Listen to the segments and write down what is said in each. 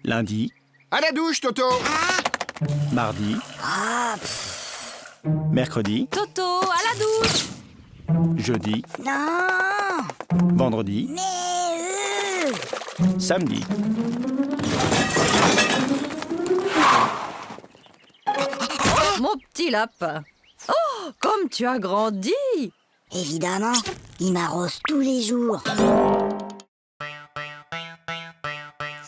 Lundi. À la douche, Toto. Mardi. Mercredi. Toto, à la douche. Jeudi. Non. Vendredi. Mais Samedi. Mon petit lapin. Oh, comme tu as grandi. évidemment, il m'arrose tous les jours.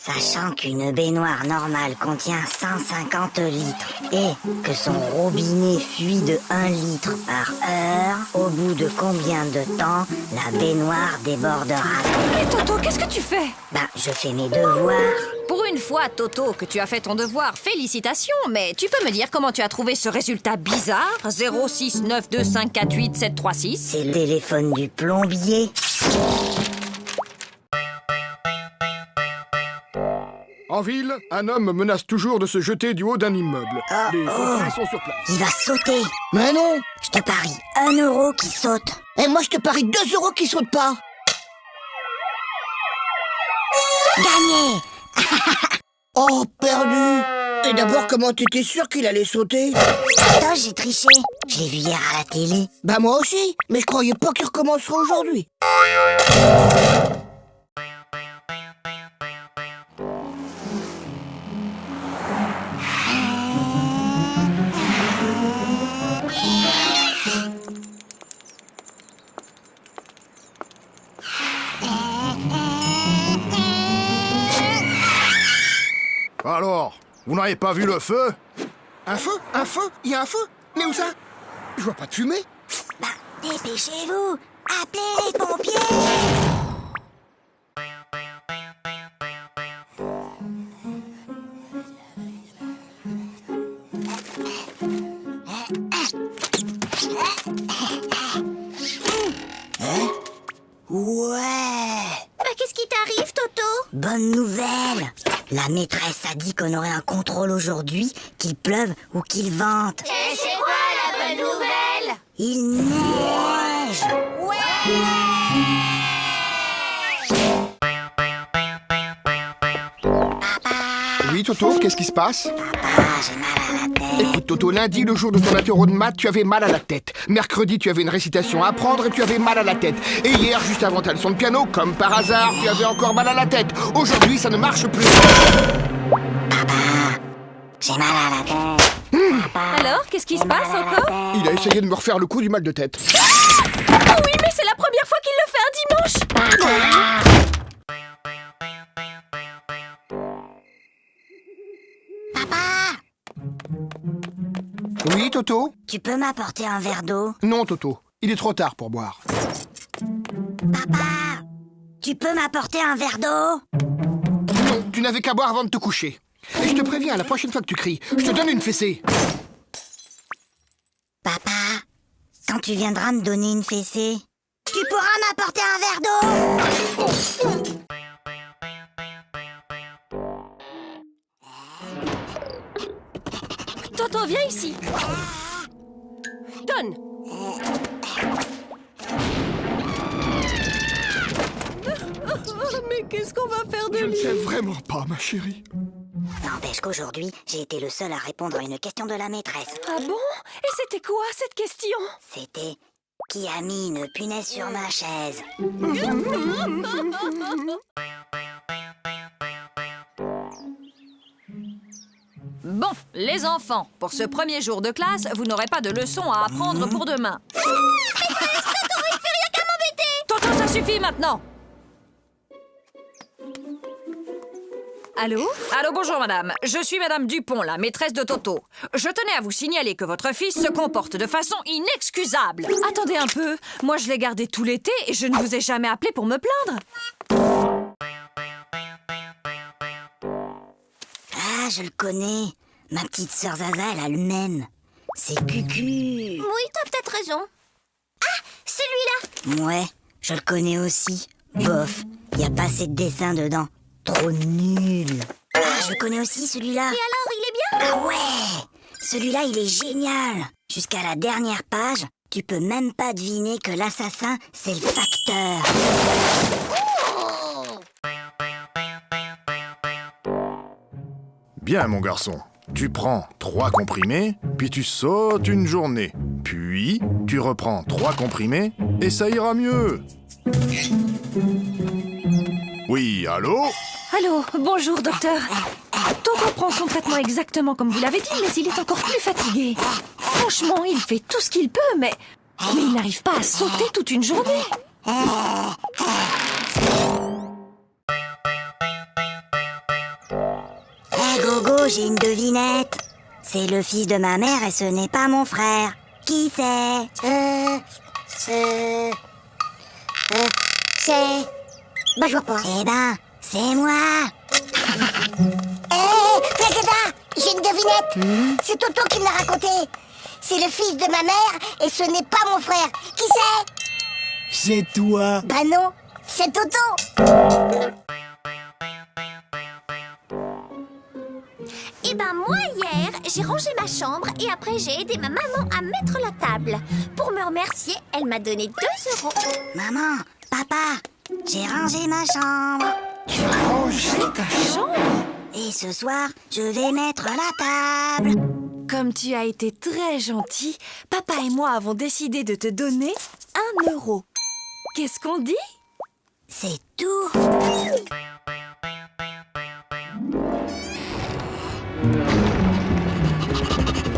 Sachant qu'une baignoire normale contient 150 litres et que son robinet fuit de 1 litre par heure, au bout de combien de temps la baignoire débordera? Et Toto, qu'est-ce que tu fais? Je fais mes devoirs. Pour une fois, Toto, que tu as fait ton devoir, félicitations, mais tu peux me dire comment tu as trouvé ce résultat bizarre? 0692548 C'est le téléphone du plombier. En ville, un homme menace toujours de se jeter du haut d'un immeuble. Les pompiers sont sur place. Il va sauter. Mais non. Je te parie 1 euro qui saute. Et moi, je te parie 2 euros qui sautent pas. Gagné. Oh, perdu. Et d'abord, comment t'étais sûr qu'il allait sauter? Attends, j'ai triché. Je l'ai vu hier à la télé. Moi aussi, mais je croyais pas qu'il recommencerait aujourd'hui. Alors, vous n'avez pas vu le feu? Un feu? Un feu? Il y a un feu? Mais où ça? Je vois pas de fumée. Dépêchez-vous. Appelez les pompiers. Ouais. Qu'est-ce qui t'arrive, Toto? Bonne nouvelle. La maîtresse a dit qu'on aurait un contrôle aujourd'hui, qu'il pleuve ou qu'il vente. Et c'est quoi la bonne nouvelle? Il neige. Oui, Toto, qu'est-ce qui se passe? J'ai mal à la tête. Écoute, Toto, lundi, le jour de ton apéro de maths, tu avais mal à la tête. Mercredi, tu avais une récitation à apprendre et tu avais mal à la tête. Et hier, juste avant ta leçon de piano, comme par hasard, tu avais encore mal à la tête. Aujourd'hui, ça ne marche plus. J'ai mal à la tête. Alors, qu'est-ce qui se passe encore? Il a essayé de me refaire le coup du mal de tête. Oh oui, mais c'est la première fois qu'il le fait un dimanche. Oui, Toto? Tu peux m'apporter un verre d'eau? Non, Toto. Il est trop tard pour boire. Tu peux m'apporter un verre d'eau? Non, tu n'avais qu'à boire avant de te coucher. Et je te préviens, la prochaine fois que tu cries, je te donne une fessée. Papa, quand tu viendras me donner une fessée, tu pourras m'apporter un verre d'eau? Toto, viens ici. Donne. Mais qu'est-ce qu'on va faire de Je ne lui? sais vraiment pas, ma chérie. N'empêche qu'aujourd'hui, j'ai été le seul à répondre à une question de la maîtresse. Ah bon? Et c'était quoi cette question? C'était « Qui a mis une punaise sur ma chaise ?» Bon, les enfants, pour ce premier jour de classe, vous n'aurez pas de leçons à apprendre pour demain. Toto, ça suffit maintenant. Allô? Allô, bonjour madame. Je suis madame Dupont, la maîtresse de Toto. Je tenais à vous signaler que votre fils se comporte de façon inexcusable. Attendez un peu. Moi, je l'ai gardé tout l'été et je ne vous ai jamais appelé pour me plaindre. Ah, je le connais. Ma petite sœur Zaza, elle a le même. C'est Cucu. Oui, t'as peut-être raison. Ah, celui-là. Ouais, je le connais aussi. Bof, y a pas assez de dessins dedans. Trop nul. Ah, je le connais aussi, celui-là. Et alors, il est bien? Ah ouais! Celui-là, il est génial. Jusqu'à la dernière page, tu peux même pas deviner que l'assassin, c'est le facteur. Bien, mon garçon. Tu prends 3 comprimés, puis tu sautes une journée. Puis, tu reprends 3 comprimés, et ça ira mieux. Oui, allô? Allô, bonjour docteur. Toto prend son traitement exactement comme vous l'avez dit, mais il est encore plus fatigué. Franchement, il fait tout ce qu'il peut, mais il n'arrive pas à sauter toute une journée. Gogo, j'ai une devinette. C'est le fils de ma mère et ce n'est pas mon frère. Qui c'est? C'est... Bah, je vois pas. Eh ben, c'est moi. Flagada, j'ai une devinette. C'est Toto qui me l'a raconté. C'est le fils de ma mère et ce n'est pas mon frère. Qui c'est? C'est toi. Bah non, c'est Toto. Eh ben moi hier, j'ai rangé ma chambre et après j'ai aidé ma maman à mettre la table. Pour me remercier, elle m'a donné 2 €. Maman, papa, j'ai rangé ma chambre. Tu as rangé ta chambre? Et ce soir, je vais mettre la table. Comme tu as été très gentil, papa et moi avons décidé de te donner 1 €. Qu'est-ce qu'on dit? C'est tout.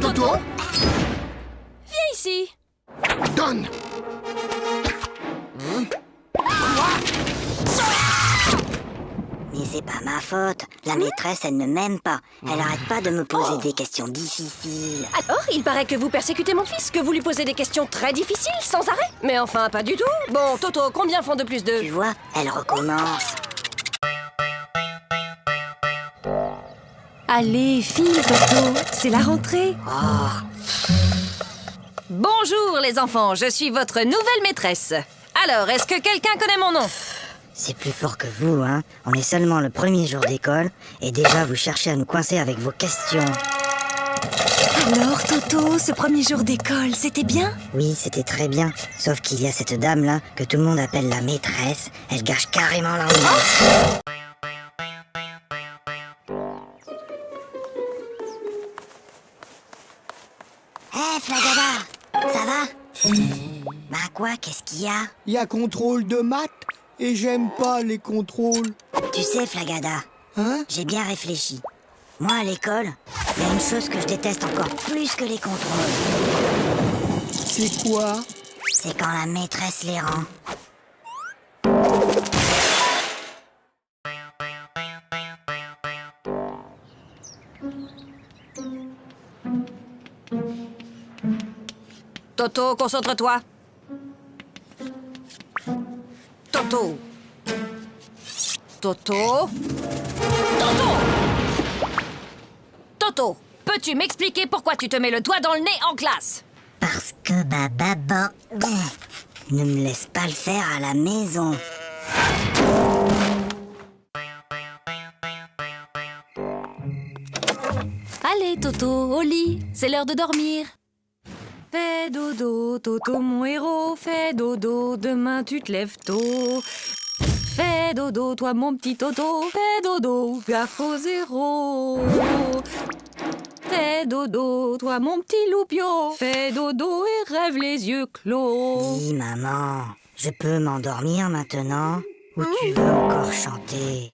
Toto, viens ici. Donne! Mais c'est pas ma faute. La maîtresse, elle ne m'aime pas. Elle arrête pas de me poser des questions difficiles. Alors, il paraît que vous persécutez mon fils, que vous lui posez des questions très difficiles, sans arrêt. Mais enfin, pas du tout. Bon, Toto, combien font 2 plus 2? Tu vois, elle recommence. Allez, file, Toto, c'est la rentrée. Bonjour, les enfants, je suis votre nouvelle maîtresse. Alors, est-ce que quelqu'un connaît mon nom? C'est plus fort que vous, hein. On est seulement le premier jour d'école et déjà vous cherchez à nous coincer avec vos questions. Alors, Toto, ce premier jour d'école, c'était bien? Oui, c'était très bien. Sauf qu'il y a cette dame-là que tout le monde appelle la maîtresse. Elle gâche carrément l'ambiance. Hé, Flagada, ça va? Bah quoi, qu'est-ce qu'il y a? Il y a contrôle de maths et j'aime pas les contrôles. Tu sais, Flagada, Hein? j'ai bien réfléchi. Moi, à l'école, il y a une chose que je déteste encore plus que les contrôles. C'est quoi? C'est quand la maîtresse les rend. Toto, concentre-toi. Toto. Toto. Toto. Toto, peux-tu m'expliquer pourquoi tu te mets le doigt dans le nez en classe? Parce que ma maman ne me laisse pas le faire à la maison. Allez, Toto, au lit, c'est l'heure de dormir. Fais dodo, Toto, mon héros, fais dodo, demain tu te lèves tôt. Fais dodo, toi mon petit Toto, fais dodo, gaffe au 0. Fais dodo, toi mon petit loupio, fais dodo et rêve les yeux clos. Oui, maman, je peux m'endormir maintenant? Ou tu veux encore chanter?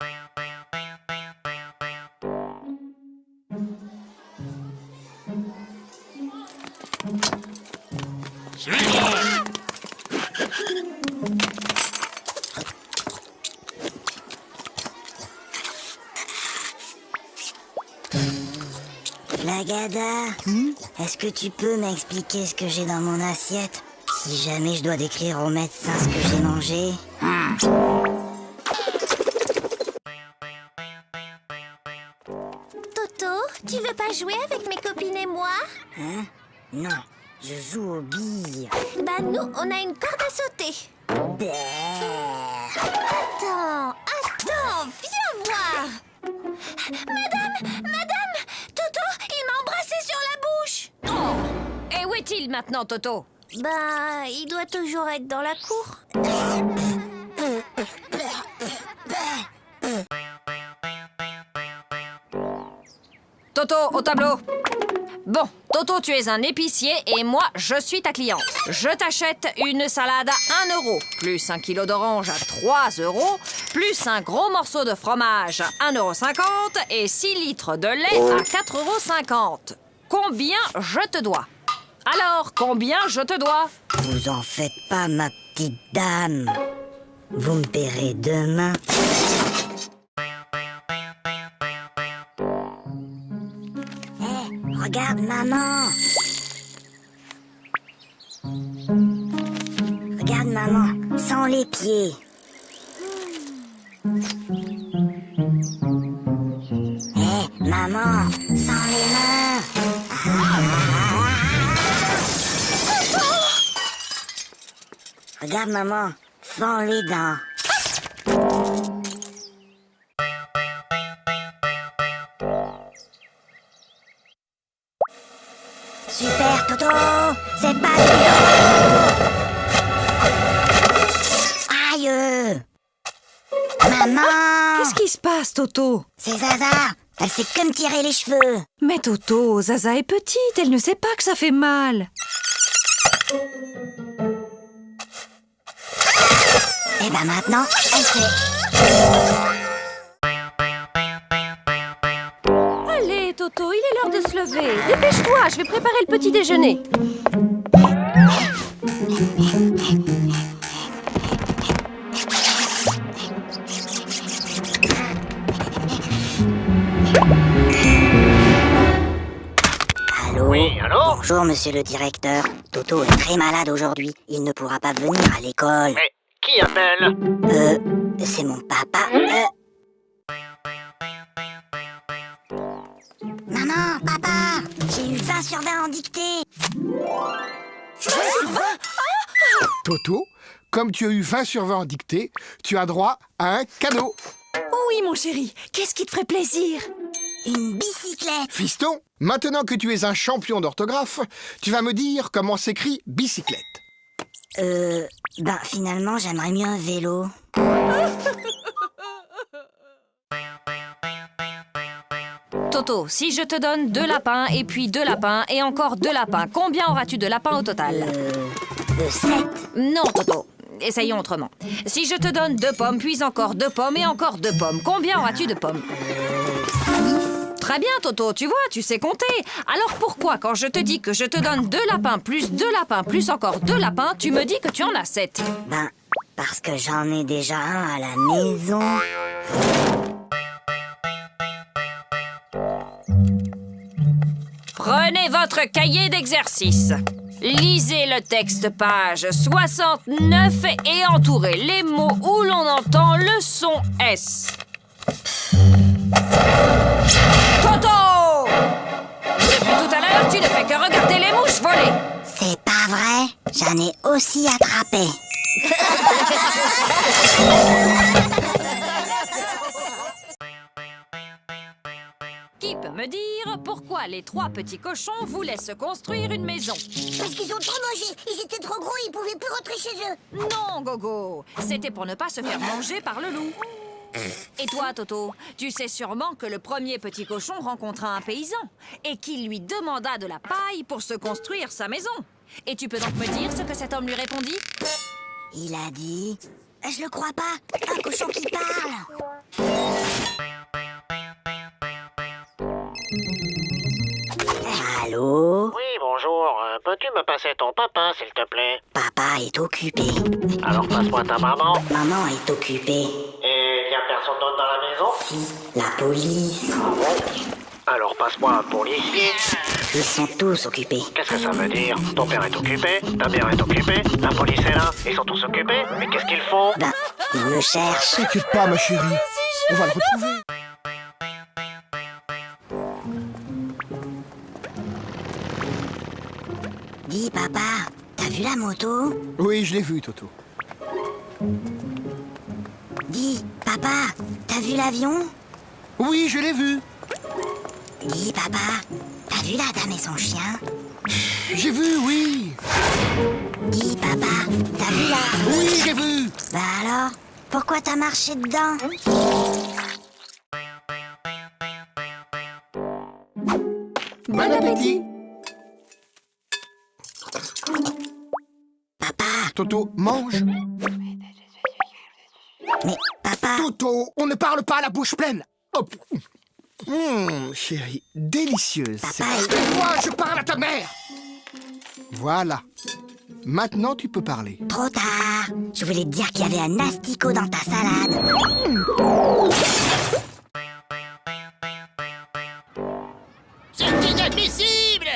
Flagada, est-ce que tu peux m'expliquer ce que j'ai dans mon assiette? Si jamais je dois décrire au médecin ce que j'ai mangé. Toto, tu veux pas jouer avec mes copines et moi? Hein? Non, je joue aux billes. Bah nous, on a une corde à sauter. Attends, viens voir. Madame, Toto, il m'a embrassé sur la bouche. Oh, et où est-il maintenant, Toto? Bah, il doit toujours être dans la cour. Toto, au tableau. Bon, Toto, tu es un épicier et moi, je suis ta cliente. Je t'achète une salade à 1 euro, plus 1 kilo d'orange à 3 euros, plus un gros morceau de fromage à 1,50 € et 6 litres de lait à 4,50 €. Combien je te dois? Alors, combien je te dois? Vous en faites pas, ma petite dame. Vous me paierez demain. Hé, regarde maman. Regarde maman, sans les pieds. Hé, maman, sans les mains. Regarde maman, sans les dents. Super Toto, c'est pas Aïe. Maman. Qu'est-ce qui se passe, Toto? C'est Zaza, elle fait que me tirer les cheveux. Mais Toto, Zaza est petite, elle ne sait pas que ça fait mal. Et ben maintenant, elle sait. Allez, Toto, il est l'heure de se lever. Dépêche-toi, je vais préparer le petit déjeuner. Allô? Oui, allô? Bonjour, monsieur le directeur. Toto est très malade aujourd'hui. Il ne pourra pas venir à l'école. Mais qui appelle? C'est mon papa. Maman, papa, j'ai eu 20 sur 20 en dictée. Toto, comme tu as eu 20 sur 20 en dictée, tu as droit à un cadeau. Oui, mon chéri, qu'est-ce qui te ferait plaisir? Une bicyclette. Fiston, maintenant que tu es un champion d'orthographe, tu vas me dire comment s'écrit bicyclette. Finalement, j'aimerais mieux un vélo. Toto, si je te donne 2 lapins et puis 2 lapins et encore 2 lapins, combien auras-tu de lapins au total? 7. Non, Toto. Essayons autrement. Si je te donne 2 pommes, puis encore 2 pommes et encore 2 pommes, combien auras-tu de pommes? Très bien, Toto, tu vois, tu sais compter. Alors pourquoi, quand je te dis que je te donne 2 lapins, plus 2 lapins, plus encore 2 lapins, tu me dis que tu en as 7? Parce que j'en ai déjà un à la maison. Prenez votre cahier d'exercice. Lisez le texte page 69 et entourez les mots où l'on entend le son S. Toto! Depuis tout à l'heure, tu ne fais que regarder les mouches voler. C'est pas vrai, j'en ai aussi attrapé. Qui peut me dire pourquoi les 3 petits cochons voulaient se construire une maison? Parce qu'ils ont trop mangé, ils étaient trop gros, ils pouvaient plus rentrer chez eux. Non, Gogo, c'était pour ne pas se faire manger par le loup. Et toi, Toto, tu sais sûrement que le premier petit cochon rencontra un paysan et qu'il lui demanda de la paille pour se construire sa maison. Et tu peux donc me dire ce que cet homme lui répondit? Il a dit... Je le crois pas, un cochon qui parle. Allô? Oui, bonjour. Peux-tu me passer ton papa, s'il te plaît? Papa est occupé. Alors passe-moi ta maman. Maman est occupée. Et y a personne d'autre dans la maison? Si, la police. Alors passe-moi un policier. Ils sont tous occupés. Qu'est-ce que ça veut dire? Ton père est occupé, ta mère est occupée, la police est là, ils sont tous occupés. Mais qu'est-ce qu'ils font? Ils me cherchent. T'inquiète pas, ma chérie. On va le retrouver. Dis, papa, t'as vu la moto? Oui, je l'ai vu, Toto. Dis, papa, t'as vu l'avion? Oui, je l'ai vu. Dis, papa, t'as vu la dame et son chien? J'ai vu, oui. Dis, papa, t'as vu la... Oui, j'ai vu. Bah alors, pourquoi t'as marché dedans? Bon appétit. Papa, Toto, mange. mais papa... Toto, on ne parle pas à la bouche pleine. Hop. Chérie, délicieuse. Papa, Moi, je parle à ta mère. Voilà. Maintenant, tu peux parler. trop tard. Je voulais te dire qu'il y avait un asticot dans ta salade. C'est inadmissible!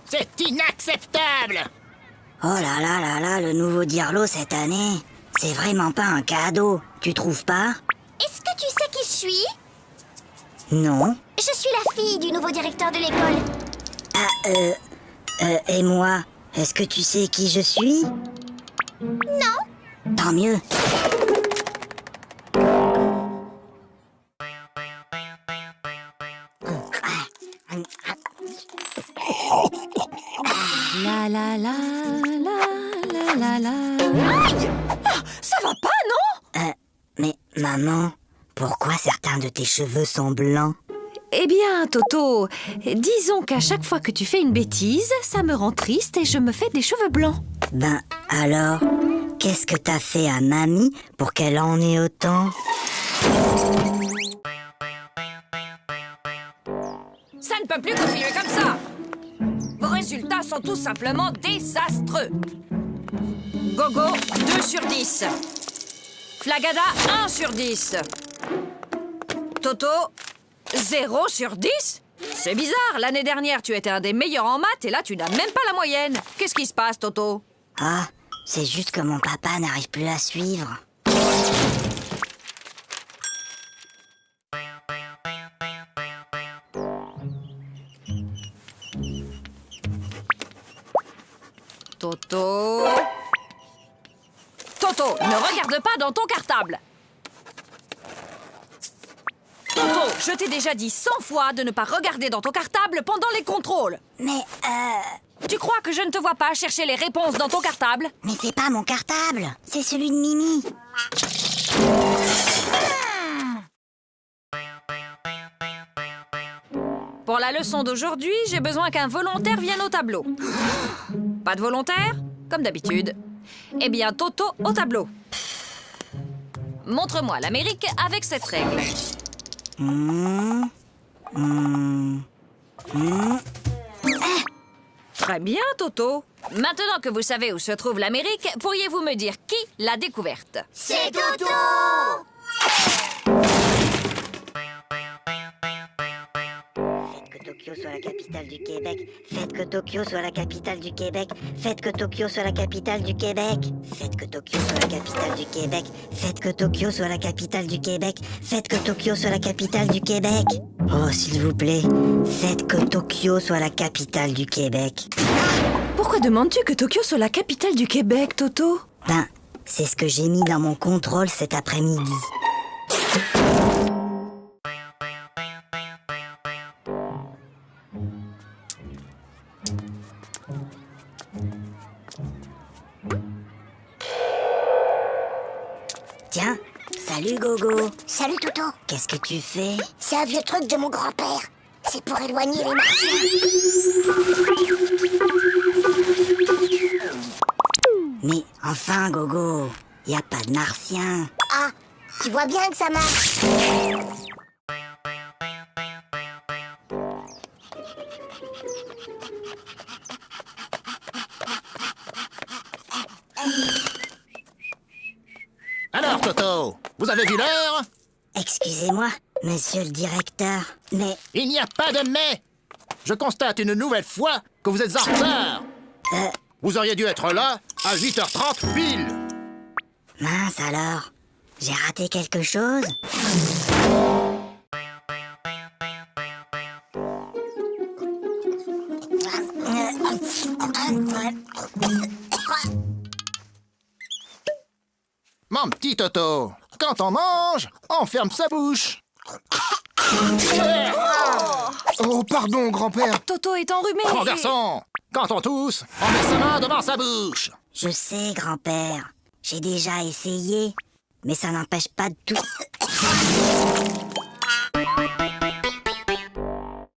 C'est inacceptable! Oh là là là là, le nouveau Dirlo cette année, c'est vraiment pas un cadeau, tu trouves pas? Est-ce que tu sais qui je suis? Non. Je suis la fille du nouveau directeur de l'école. Et moi, est-ce que tu sais qui je suis? Non. Tant mieux. La la la la la la la. Aïe! Ah, ça va pas, non? Mais maman, pourquoi certains de tes cheveux sont blancs? Eh bien, Toto, disons qu'à chaque fois que tu fais une bêtise, ça me rend triste et je me fais des cheveux blancs. Ben alors, qu'est-ce que t'as fait à mamie pour qu'elle en ait autant? Ça ne peut plus continuer comme ça. Vos résultats sont tout simplement désastreux. Gogo, 2 sur 10. Flagada, 1 sur 10. Toto, 0 sur 10. C'est bizarre, l'année dernière, tu étais un des meilleurs en maths et là, tu n'as même pas la moyenne. Qu'est-ce qui se passe, Toto? Ah, c'est juste que mon papa n'arrive plus à suivre. Toto... Toto, ne regarde pas dans ton cartable. Toto, je t'ai déjà dit 100 fois de ne pas regarder dans ton cartable pendant les contrôles. Mais Tu crois que je ne te vois pas chercher les réponses dans ton cartable? mais c'est pas mon cartable, c'est celui de Mimi. Pour la leçon d'aujourd'hui, j'ai besoin qu'un volontaire vienne au tableau. Pas de volontaire? Comme d'habitude. Eh bien, Toto au tableau. Montre-moi l'Amérique avec cette règle. Très bien, Toto. Maintenant que vous savez où se trouve l'Amérique, pourriez-vous me dire qui l'a découverte? C'est Toto. Faites que Tokyo soit la capitale du Québec. Faites que Tokyo soit la capitale du Québec. Faites que Tokyo soit la capitale du Québec. Faites que Tokyo soit la capitale du Québec. Faites que Tokyo soit la capitale du Québec. Faites que Tokyo soit la capitale du Québec. Oh, s'il vous plaît, faites que Tokyo soit la capitale du Québec. Pourquoi demandes-tu que Tokyo soit la capitale du Québec, Toto? Ben, c'est ce que j'ai mis dans mon contrôle cet après-midi. Tiens, salut Gogo. Salut Toto. Qu'est-ce que tu fais? C'est un vieux truc de mon grand-père. C'est pour éloigner les martiens. Mais enfin Gogo, y a pas de martien. Ah, tu vois bien que ça marche. Alors, Toto, vous avez vu l'heure? Excusez-moi, monsieur le directeur, mais... Il n'y a pas de mais. Je constate une nouvelle fois que vous êtes en retard. Vous auriez dû être là à 8h30 pile. Mince alors, j'ai raté quelque chose? Mon petit Toto, quand on mange, on ferme sa bouche. Oh, pardon, grand-père. Toto est enrhumé. Mon garçon, quand on tousse, on met sa main devant sa bouche. Je sais, grand-père, j'ai déjà essayé, mais ça n'empêche pas de tout...